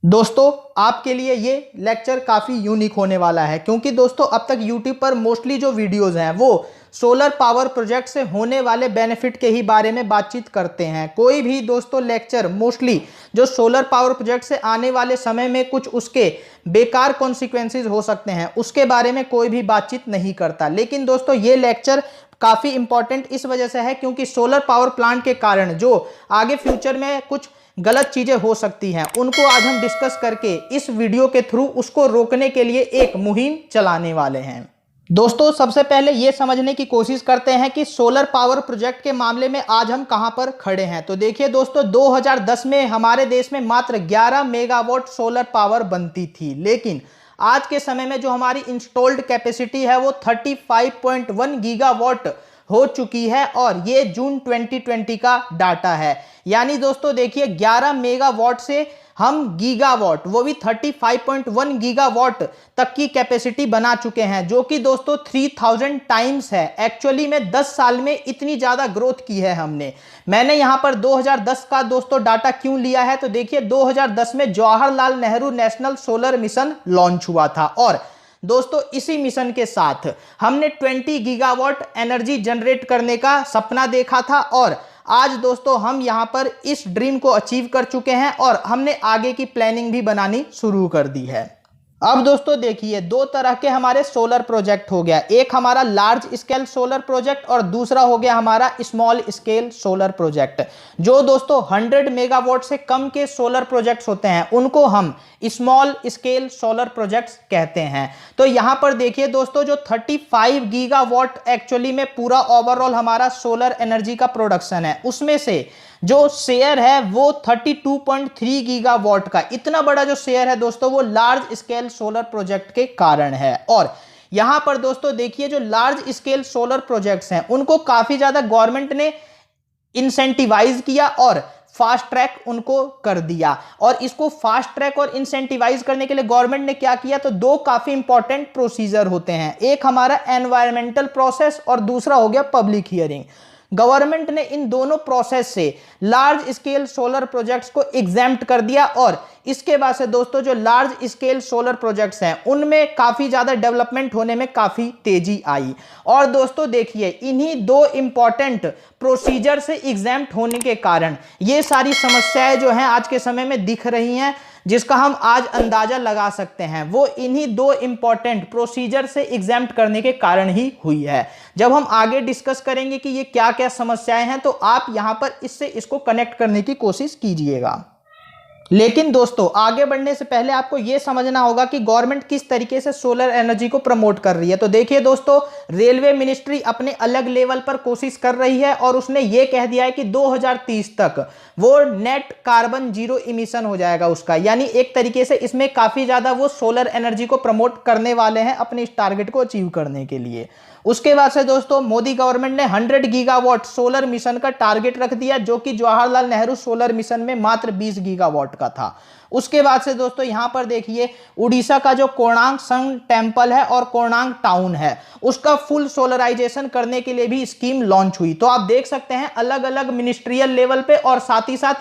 दोस्तों आपके लिए ये लेक्चर काफ़ी यूनिक होने वाला है क्योंकि दोस्तों अब तक यूट्यूब पर मोस्टली जो वीडियोस हैं वो सोलर पावर प्रोजेक्ट से होने वाले बेनिफिट के ही बारे में बातचीत करते हैं। कोई भी दोस्तों लेक्चर मोस्टली जो सोलर पावर प्रोजेक्ट से आने वाले समय में कुछ उसके बेकार कॉन्सिक्वेंसेस हो सकते हैं उसके बारे में कोई भी बातचीत नहीं करता। लेकिन दोस्तों ये लेक्चर काफ़ी इंपॉर्टेंट इस वजह से है क्योंकि सोलर पावर प्लांट के कारण जो आगे फ्यूचर में कुछ गलत चीजें हो सकती हैं उनको आज हम डिस्कस करके इस वीडियो के थ्रू उसको रोकने के लिए एक मुहिम चलाने वाले हैं। दोस्तों सबसे पहले ये समझने की कोशिश करते हैं कि सोलर पावर प्रोजेक्ट के मामले में आज हम कहां पर खड़े हैं। तो देखिए दोस्तों 2010 में हमारे देश में मात्र 11 मेगावाट सोलर पावर बनती थी, लेकिन आज के समय में जो हमारी इंस्टॉल्ड कैपेसिटी है वो 35.1 गीगावाट हो चुकी है और ये जून 2020 का डाटा है। यानी दोस्तों देखिए 11 मेगावाट से हम गीगावाट वो भी 35.1 गीगावाट तक की कैपेसिटी बना चुके हैं, जो कि दोस्तों 3000 टाइम्स है। एक्चुअली में 10 साल में इतनी ज़्यादा ग्रोथ की है हमने। मैंने यहाँ पर 2010 का दोस्तों डाटा क्यों लिया है तो देखिए 2010 में Jawaharlal Nehru national solar mission launch हुआ था और दोस्तों इसी मिशन के साथ हमने 20 गीगावाट एनर्जी जनरेट करने का सपना देखा था और आज दोस्तों हम यहां पर इस ड्रीम को अचीव कर चुके हैं और हमने आगे की प्लानिंग भी बनानी शुरू कर दी है। अब दोस्तों देखिए दो तरह के हमारे सोलर प्रोजेक्ट हो गया, एक हमारा लार्ज स्केल सोलर प्रोजेक्ट और दूसरा हो गया हमारा स्मॉल स्केल सोलर प्रोजेक्ट। जो दोस्तों 100 मेगावाट से कम के सोलर प्रोजेक्ट्स होते हैं उनको हम स्मॉल स्केल सोलर प्रोजेक्ट्स कहते हैं। तो यहां पर देखिए दोस्तों जो 35 गीगावाट एक्चुअली में पूरा ओवरऑल हमारा सोलर एनर्जी का प्रोडक्शन है उसमें से जो शेयर है वो 32.3 गीगावाट का, इतना बड़ा जो शेयर है दोस्तों वो लार्ज स्केल सोलर प्रोजेक्ट के कारण है। और यहां पर दोस्तों देखिए जो लार्ज स्केल सोलर प्रोजेक्ट्स हैं उनको काफी ज्यादा गवर्नमेंट ने इंसेंटिवाइज किया और फास्ट ट्रैक उनको कर दिया। और इसको फास्ट ट्रैक और इंसेंटिवाइज करने के लिए गवर्नमेंट ने क्या किया तो दो काफी इंपॉर्टेंट प्रोसीजर होते हैं, एक हमारा एनवायरमेंटल प्रोसेस और दूसरा हो गया पब्लिक हियरिंग। गवर्नमेंट ने इन दोनों प्रोसेस से लार्ज स्केल सोलर प्रोजेक्ट्स को एग्जेम्प्ट कर दिया और इसके बाद से दोस्तों जो लार्ज स्केल सोलर प्रोजेक्ट्स हैं उनमें काफी ज्यादा डेवलपमेंट होने में काफी तेजी आई। और दोस्तों देखिए इन्हीं दो इंपॉर्टेंट प्रोसीजर से एग्जेम्प्ट होने के कारण ये सारी समस्याएं जो हैं आज के समय में दिख रही हैं, जिसका हम आज अंदाजा लगा सकते हैं वो इन्हीं दो इंपॉर्टेंट प्रोसीजर से एग्जेम्प्ट करने के कारण ही हुई है। जब हम आगे डिस्कस करेंगे कि ये क्या क्या समस्याएं हैं तो आप यहां पर इसको कनेक्ट करने की कोशिश कीजिएगा। लेकिन दोस्तों आगे बढ़ने से पहले आपको यह समझना होगा कि गवर्नमेंट किस तरीके से सोलर एनर्जी को प्रमोट कर रही है। तो देखिए दोस्तों रेलवे मिनिस्ट्री अपने अलग लेवल पर कोशिश कर रही है और उसने ये कह दिया है कि 2030 तक वो नेट कार्बन जीरो इमिशन हो जाएगा उसका, यानी एक तरीके से इसमें काफी ज्यादा वो सोलर एनर्जी को प्रमोट करने वाले हैं अपने इस टारगेट को अचीव करने के लिए। उसके बाद से दोस्तों मोदी गवर्नमेंट ने 100 गीगावाट सोलर मिशन का टारगेट रख दिया, जो कि जवाहरलाल नेहरू सोलर मिशन में मात्र 20 गीगावाट का था। उसके बाद से दोस्तों यहां पर देखिए उड़ीसा का जो कोणार्क सन टेम्पल है और कोणार्क टाउन है उसका फुल सोलराइजेशन करने के लिए भी स्कीम लॉन्च हुई। तो आप देख सकते हैं अलग अलग मिनिस्ट्रियल लेवल पे और साथ ही साथ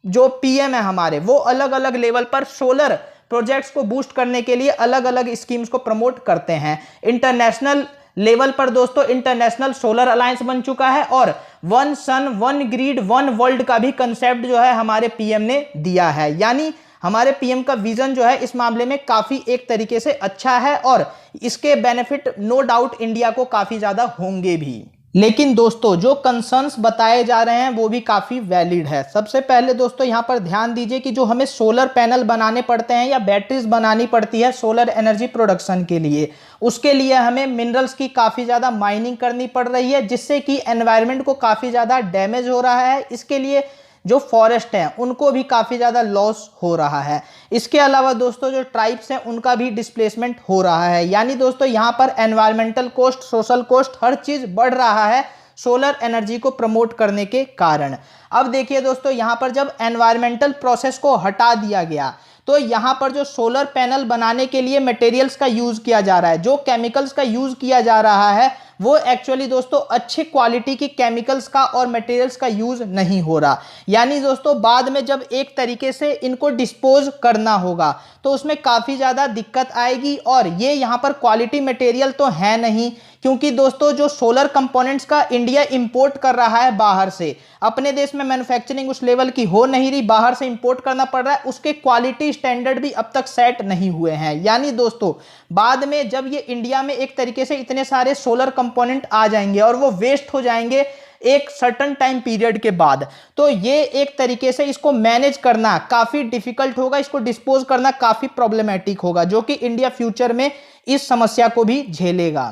जो पीएम है हमारे वो अलग अलग लेवल पर सोलर प्रोजेक्ट्स को बूस्ट करने के लिए अलग अलग स्कीम्स को प्रमोट करते हैं। इंटरनेशनल लेवल पर दोस्तों इंटरनेशनल सोलर अलायंस बन चुका है और one sun one grid one world का भी कंसेप्ट जो है हमारे पीएम ने दिया है। यानी हमारे पीएम का विजन जो है इस मामले में काफी एक तरीके से अच्छा है और इसके बेनिफिट नो डाउट इंडिया को काफी ज्यादा होंगे भी। लेकिन दोस्तों जो कंसर्न्स बताए जा रहे हैं वो भी काफी वैलिड है। सबसे पहले दोस्तों यहां पर ध्यान दीजिए कि जो हमें सोलर पैनल बनाने पड़ते हैं या बैटरीज बनानी पड़ती है सोलर एनर्जी प्रोडक्शन के लिए, उसके लिए हमें मिनरल्स की काफी ज्यादा माइनिंग करनी पड़ रही है, जिससे कि एनवायरनमेंट को काफी ज्यादा डैमेज हो रहा है। इसके लिए जो फॉरेस्ट हैं उनको भी काफी ज्यादा लॉस हो रहा है। इसके अलावा दोस्तों जो ट्राइब्स हैं उनका भी डिस्प्लेसमेंट हो रहा है। यानी दोस्तों यहां पर एनवायरमेंटल कॉस्ट, सोशल कॉस्ट, हर चीज बढ़ रहा है सोलर एनर्जी को प्रमोट करने के कारण। अब देखिए दोस्तों यहां पर जब एनवायरमेंटल प्रोसेस को हटा दिया गया तो यहां पर जो सोलर पैनल बनाने के लिए मटेरियल्स का यूज किया जा रहा है, जो केमिकल्स का यूज किया जा रहा है वो एक्चुअली दोस्तों अच्छे क्वालिटी की केमिकल्स का और मटेरियल्स का यूज नहीं हो रहा। यानी दोस्तों बाद में जब एक तरीके से इनको डिस्पोज करना होगा तो उसमें काफ़ी ज़्यादा दिक्कत आएगी। और ये यहाँ पर क्वालिटी मटेरियल तो है नहीं, क्योंकि दोस्तों जो सोलर कंपोनेंट्स का इंडिया इंपोर्ट कर रहा है बाहर से, अपने देश में मैन्युफैक्चरिंग उस लेवल की हो नहीं रही, बाहर से इंपोर्ट करना पड़ रहा है, उसके क्वालिटी स्टैंडर्ड भी अब तक सेट नहीं हुए हैं। यानी दोस्तों बाद में जब ये इंडिया में एक तरीके से इतने सारे सोलर कंपोनेंट आ जाएंगे और वो वेस्ट हो जाएंगे एक सर्टन टाइम पीरियड के बाद, तो ये एक तरीके से इसको मैनेज करना काफ़ी डिफिकल्ट होगा, इसको डिस्पोज करना काफ़ी प्रॉब्लमेटिक होगा, जो कि इंडिया फ्यूचर में इस समस्या को भी झेलेगा।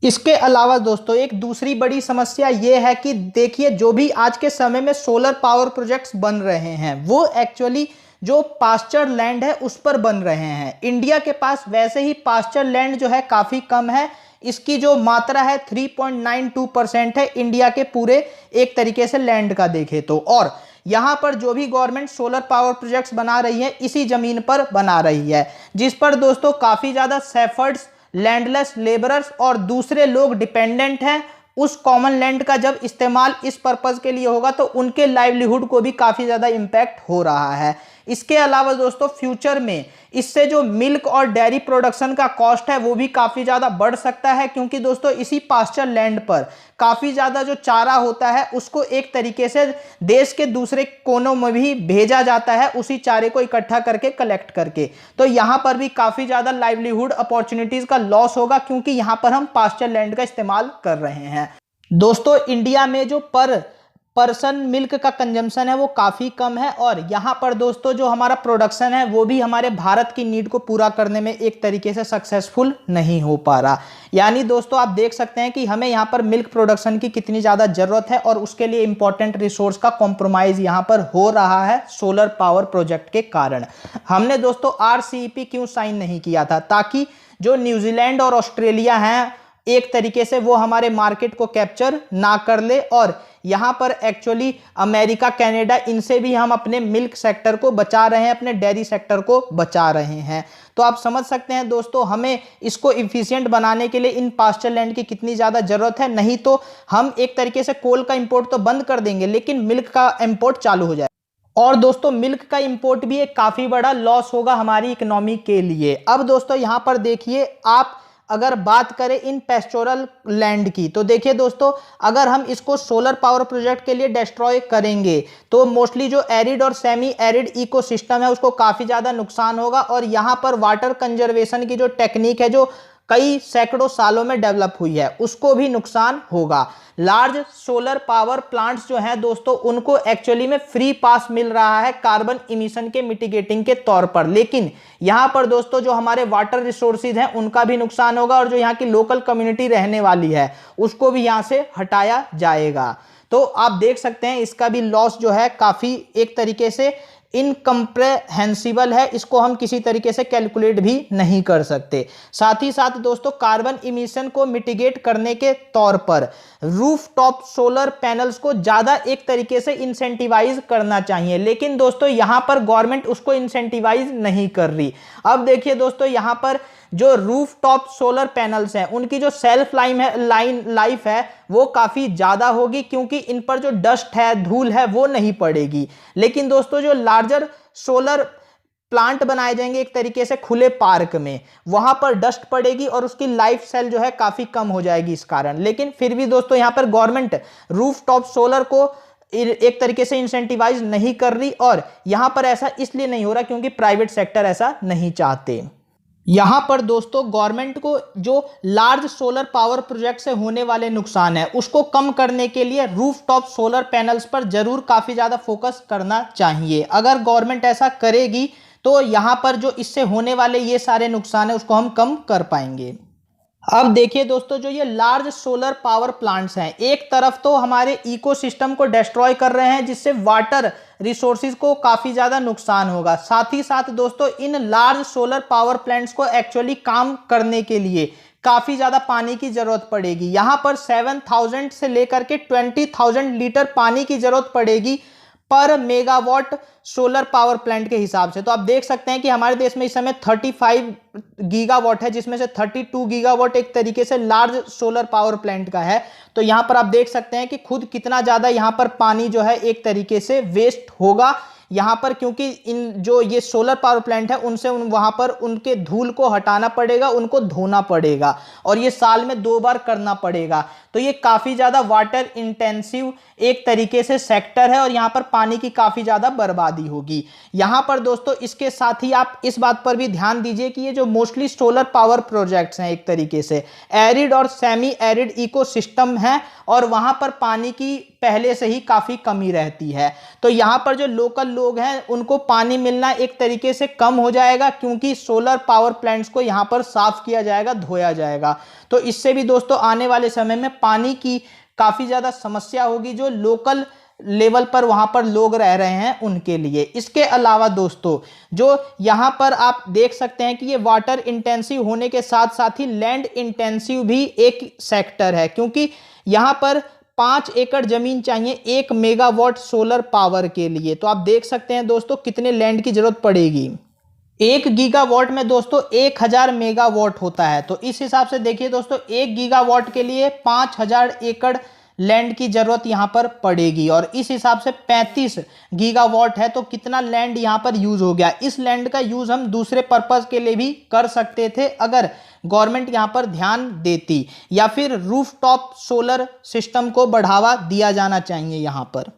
इसके अलावा दोस्तों एक दूसरी बड़ी समस्या ये है कि देखिए जो भी आज के समय में सोलर पावर प्रोजेक्ट्स बन रहे हैं वो एक्चुअली जो पास्चर लैंड है उस पर बन रहे हैं। इंडिया के पास वैसे ही पास्चर लैंड जो है काफ़ी कम है, इसकी जो मात्रा है 3.92% है इंडिया के पूरे एक तरीके से लैंड का देखें तो। और यहाँ पर जो भी गवर्नमेंट सोलर पावर प्रोजेक्ट्स बना रही है इसी जमीन पर बना रही है, जिस पर दोस्तों काफ़ी ज़्यादा शेफर्ड्स, लैंडलेस लेबरर्स और दूसरे लोग डिपेंडेंट हैं। उस कॉमन लैंड का जब इस्तेमाल इस पर्पज़ के लिए होगा तो उनके लाइवलीहुड को भी काफ़ी ज़्यादा इम्पैक्ट हो रहा है। इसके अलावा दोस्तों फ्यूचर में इससे जो मिल्क और डेयरी प्रोडक्शन का कॉस्ट है वो भी काफ़ी ज़्यादा बढ़ सकता है, क्योंकि दोस्तों इसी पास्चर लैंड पर काफ़ी ज़्यादा जो चारा होता है उसको एक तरीके से देश के दूसरे कोनों में भी भेजा जाता है, उसी चारे को इकट्ठा करके कलेक्ट करके। तो यहाँ पर भी काफ़ी ज़्यादा लाइवलीहुड अपॉर्चुनिटीज़ का लॉस होगा, क्योंकि यहाँ पर हम पास्चर लैंड का इस्तेमाल कर रहे हैं। दोस्तों इंडिया में जो पर पर्सन मिल्क का कंजम्पशन है वो काफ़ी कम है, और यहाँ पर दोस्तों जो हमारा प्रोडक्शन है वो भी हमारे भारत की नीड को पूरा करने में एक तरीके से सक्सेसफुल नहीं हो पा रहा। यानी दोस्तों आप देख सकते हैं कि हमें यहाँ पर मिल्क प्रोडक्शन की कितनी ज़्यादा ज़रूरत है, और उसके लिए इंपॉर्टेंट रिसोर्स का कॉम्प्रोमाइज़ यहाँ पर हो रहा है सोलर पावर प्रोजेक्ट के कारण। हमने दोस्तों RCEP क्यों साइन नहीं किया था? ताकि जो न्यूजीलैंड और ऑस्ट्रेलिया हैं एक तरीके से वो हमारे मार्केट को कैप्चर ना कर ले, और यहाँ पर एक्चुअली अमेरिका, कनाडा, इनसे भी हम अपने मिल्क सेक्टर को बचा रहे हैं, अपने डेयरी सेक्टर को बचा रहे हैं। तो आप समझ सकते हैं दोस्तों हमें इसको इफिशिएंट बनाने के लिए इन पास्चर लैंड की कितनी ज़्यादा ज़रूरत है। नहीं तो हम एक तरीके से कोल का इंपोर्ट तो बंद कर देंगे लेकिन मिल्क का इंपोर्ट चालू हो जाए, और दोस्तों मिल्क का इंपोर्ट भी एक काफ़ी बड़ा लॉस होगा हमारी इकोनॉमी के लिए। अब दोस्तों यहाँ पर देखिए, आप अगर बात करें इन पेस्टोरल लैंड की तो देखिए दोस्तों अगर हम इसको सोलर पावर प्रोजेक्ट के लिए डिस्ट्रॉय करेंगे तो मोस्टली जो एरिड और सेमी एरिड इकोसिस्टम है उसको काफ़ी ज़्यादा नुकसान होगा, और यहाँ पर वाटर कंजर्वेशन की जो टेक्निक है जो कई सैकड़ों सालों में डेवलप हुई है उसको भी नुकसान होगा। लार्ज सोलर पावर प्लांट्स जो हैं दोस्तों उनको एक्चुअली में फ्री पास मिल रहा है कार्बन इमिशन के मिटिगेटिंग के तौर पर, लेकिन यहाँ पर दोस्तों जो हमारे वाटर रिसोर्सेज हैं उनका भी नुकसान होगा, और जो यहाँ की लोकल कम्युनिटी रहने वाली है उसको भी यहाँ से हटाया जाएगा। तो आप देख सकते हैं इसका भी लॉस जो है काफ़ी एक तरीके से इनकम्प्रेहेंसिबल है, इसको हम किसी तरीके से कैलकुलेट भी नहीं कर सकते। साथ ही साथ दोस्तों कार्बन इमिशन को मिटिगेट करने के तौर पर रूफ टॉप सोलर पैनल्स को ज़्यादा एक तरीके से इंसेंटिवाइज करना चाहिए, लेकिन दोस्तों यहाँ पर गवर्नमेंट उसको इंसेंटिवाइज नहीं कर रही। अब देखिए दोस्तों यहाँ पर जो रूफ टॉप सोलर पैनल्स हैं उनकी जो सेल्फ लाइफ है वो काफ़ी ज़्यादा होगी, क्योंकि इन पर जो डस्ट है, धूल है वो नहीं पड़ेगी। लेकिन दोस्तों जो लार्जर सोलर प्लांट बनाए जाएंगे एक तरीके से खुले पार्क में, वहां पर डस्ट पड़ेगी और उसकी लाइफ सेल जो है काफ़ी कम हो जाएगी इस कारण। लेकिन फिर भी दोस्तों यहाँ पर गवर्नमेंट रूफ टॉप सोलर को एक तरीके से इंसेंटिवाइज नहीं कर रही, और यहाँ पर ऐसा इसलिए नहीं हो रहा क्योंकि प्राइवेट सेक्टर ऐसा नहीं चाहते। यहाँ पर दोस्तों गवर्नमेंट को जो लार्ज सोलर पावर प्रोजेक्ट से होने वाले नुकसान है उसको कम करने के लिए रूफटॉप सोलर पैनल्स पर जरूर काफ़ी ज़्यादा फोकस करना चाहिए। अगर गवर्नमेंट ऐसा करेगी तो यहाँ पर जो इससे होने वाले ये सारे नुकसान है उसको हम कम कर पाएंगे। अब देखिए दोस्तों जो ये लार्ज सोलर पावर प्लांट्स हैं एक तरफ तो हमारे इकोसिस्टम को डिस्ट्रॉय कर रहे हैं जिससे वाटर रिसोर्सेज को काफ़ी ज़्यादा नुकसान होगा। साथ ही साथ दोस्तों in large solar power plants को एक्चुअली काम करने के लिए काफ़ी ज़्यादा पानी की ज़रूरत पड़ेगी। यहाँ पर 7,000 से लेकर के 20,000 लीटर पानी की ज़रूरत पड़ेगी पर मेगावाट सोलर पावर प्लांट के हिसाब से। तो आप देख सकते हैं कि हमारे देश में इस समय 35 गीगावाट है, जिसमें से 32 गीगावाट एक तरीके से लार्ज सोलर पावर प्लांट का है। तो यहां पर आप देख सकते हैं कि खुद कितना ज्यादा यहां पर पानी जो है एक तरीके से वेस्ट होगा यहां पर, क्योंकि इन जो ये सोलर पावर प्लांट है उनसे वहां पर उनके धूल को हटाना पड़ेगा, उनको धोना पड़ेगा और ये साल में 2 बार करना पड़ेगा। तो ये काफी ज्यादा वाटर इंटेंसिव एक तरीके से सेक्टर है और यहां पर पानी की काफी ज्यादा बर्बादी होगी। यहां पर दोस्तों इसके साथ ही आप इस बात पर भी ध्यान दीजिए कि ये जो मोस्टली सोलर पावर प्रोजेक्ट्स हैं एक तरीके से एरिड और सेमी एरिड इकोसिस्टम है और वहां पर पानी की पहले से ही काफी कमी रहती है। तो यहां पर जो लोकल लोग हैं उनको पानी मिलना एक तरीके से कम हो जाएगा, क्योंकि सोलर पावर प्लांट्स को यहां पर साफ किया जाएगा, धोया जाएगा। तो इससे भी दोस्तों आने वाले समय में पानी की काफी ज्यादा समस्या होगी जो लोकल लेवल पर वहां पर लोग रह रहे हैं उनके लिए। इसके अलावा दोस्तों जो यहां पर आप देख सकते हैं कि ये वाटर इंटेंसिव होने के साथ साथ ही लैंड इंटेंसिव भी एक सेक्टर है, क्योंकि यहां पर 5 एकड़ जमीन चाहिए 1 मेगावाट सोलर पावर के लिए। तो आप देख सकते हैं दोस्तों कितने लैंड की जरूरत पड़ेगी। 1 गीगावाट में दोस्तों 1000 मेगावाट होता है। तो इस हिसाब से देखिए दोस्तों 1 गीगावाट के लिए 5000 एकड़ लैंड की जरूरत यहां पर पड़ेगी और इस हिसाब से 35 गीगावाट है। तो कितना लैंड यहां पर यूज हो गया। इस लैंड का यूज हम दूसरे पर्पस के लिए भी कर सकते थे अगर गवर्नमेंट यहां पर ध्यान देती, या फिर रूफटॉप सोलर सिस्टम को बढ़ावा दिया जाना चाहिए यहां पर।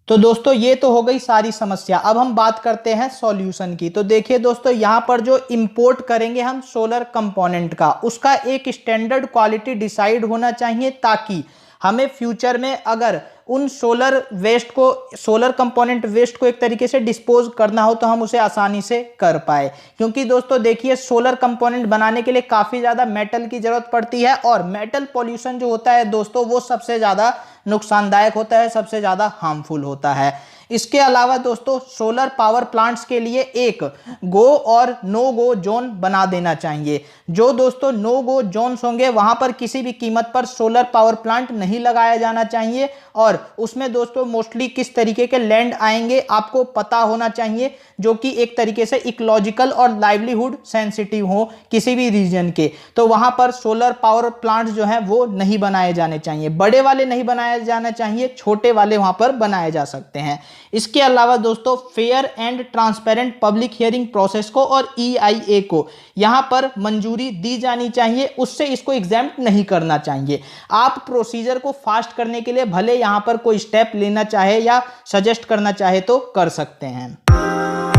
तो दोस्तों ये तो हो गई सारी समस्या। अब हम बात करते हैं सॉल्यूशन की। तो देखिए दोस्तों यहां पर जो इंपोर्ट करेंगे हम सोलर कंपोनेंट का, उसका एक स्टैंडर्ड क्वालिटी डिसाइड होना चाहिए, ताकि हमें फ्यूचर में अगर उन सोलर वेस्ट को, सोलर कंपोनेंट वेस्ट को एक तरीके से डिस्पोज करना हो तो हम उसे आसानी से कर पाए। क्योंकि दोस्तों देखिए सोलर कंपोनेंट बनाने के लिए काफ़ी ज़्यादा मेटल की ज़रूरत पड़ती है और मेटल पॉल्यूशन जो होता है दोस्तों वो सबसे ज़्यादा नुकसानदायक होता है, सबसे ज़्यादा हार्मफुल होता है। इसके अलावा दोस्तों सोलर पावर प्लांट्स के लिए एक गो और नो गो जोन बना देना चाहिए। जो दोस्तों नो गो जोन्स होंगे वहां पर किसी भी कीमत पर सोलर पावर प्लांट नहीं लगाया जाना चाहिए और उसमें दोस्तों मोस्टली किस तरीके के लैंड आएंगे आपको पता होना चाहिए, जो कि एक तरीके से इकोलॉजिकल और लाइवलीहुड सेंसिटिव हो किसी भी रीजन के। तो वहां पर सोलर पावर प्लांट्स जो हैं वो नहीं बनाए जाने चाहिए, बड़े वाले नहीं बनाए जाना चाहिए, छोटे वाले वहां पर बनाए जा सकते हैं। इसके अलावा दोस्तों fair and transparent public hearing process को और EIA को यहां पर मंजूरी दी जानी चाहिए, उससे इसको एग्जाम्प्ट नहीं करना चाहिए। आप प्रोसीजर को फास्ट करने के लिए भले यहां पर कोई स्टेप लेना चाहे या सजेस्ट करना चाहे तो कर सकते हैं।